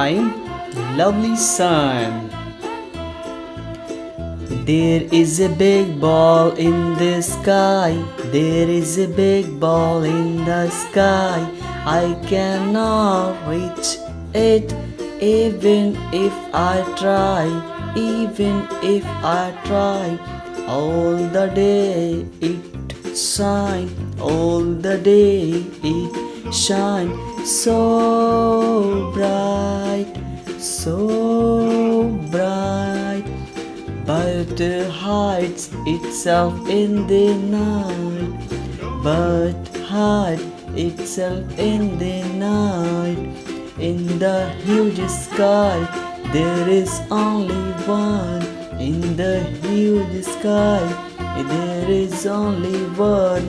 Rhyme Lovely Sun. There is a big ball in the sky. There is a big ball in the sky. I cannot reach it even if I try. Even if I try. All the day it shine. All the day it shine. So bright. So bright. But hides itself in the night. But hides itself in the night. In the huge sky, there is only one. In the huge sky, there is only one.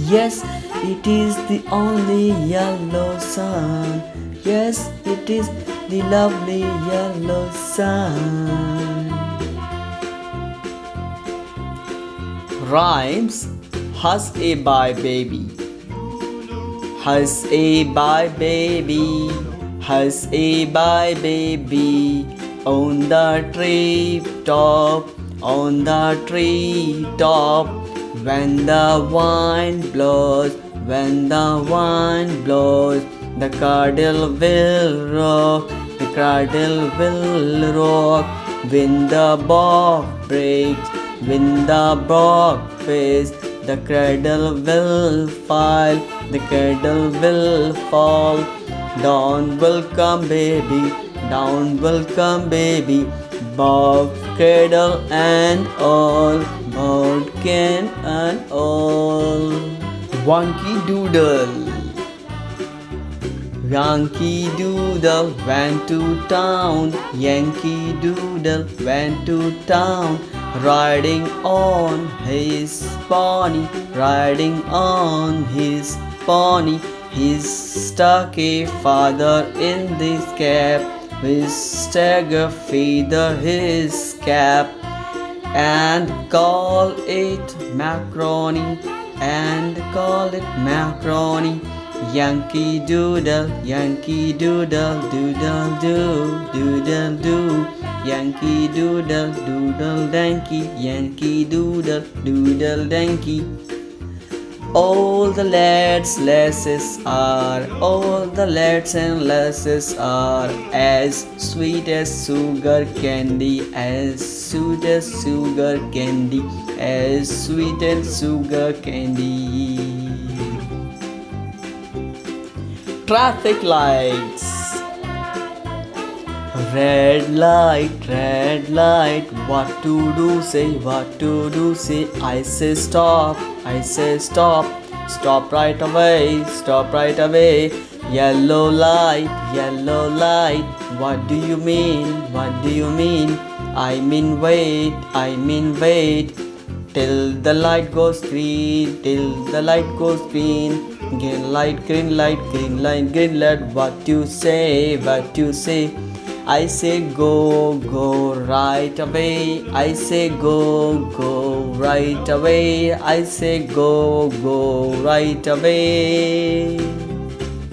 Yes, it is the only yellow sun. Yes, it is the lovely yellow sun. Rhymes. Hush a bye baby. Hush a bye baby. Hush a bye baby. On the tree top. On the tree top. When the wind blows. When the wind blows. The cradle will rock. The cradle will rock. When the bough breaks. When the bough breaks, the cradle will fall, the cradle will fall. Down will come baby, down will come baby, bough, cradle and all, bodkin and all. Wonky Doodle. Yankee Doodle went to town. Yankee Doodle went to town. Riding on his pony, riding on his pony. He stuck a feather in his cap. He stuck a feather his cap. And call it macaroni. And call it macaroni. Yankee Doodle, Yankee Doodle, doodle do, doodle do. Yankee Doodle, doodle danky, Yankee Doodle, doodle danky. All the lads, lasses are, all the lads and lasses are as sweet as sugar candy, as sweet as sugar candy, as sweet as sugar candy. Traffic lights. Red light, what to do, say, what to do, say. I say stop, I say stop, stop right away, stop right away. Yellow light, what do you mean, what do you mean? I mean wait, I mean wait. Till the light goes green, till the light goes green. Green light, green light, green light, green light. What you say, what you say? I say go, go right away. I say go, go right away. I say go, go right away.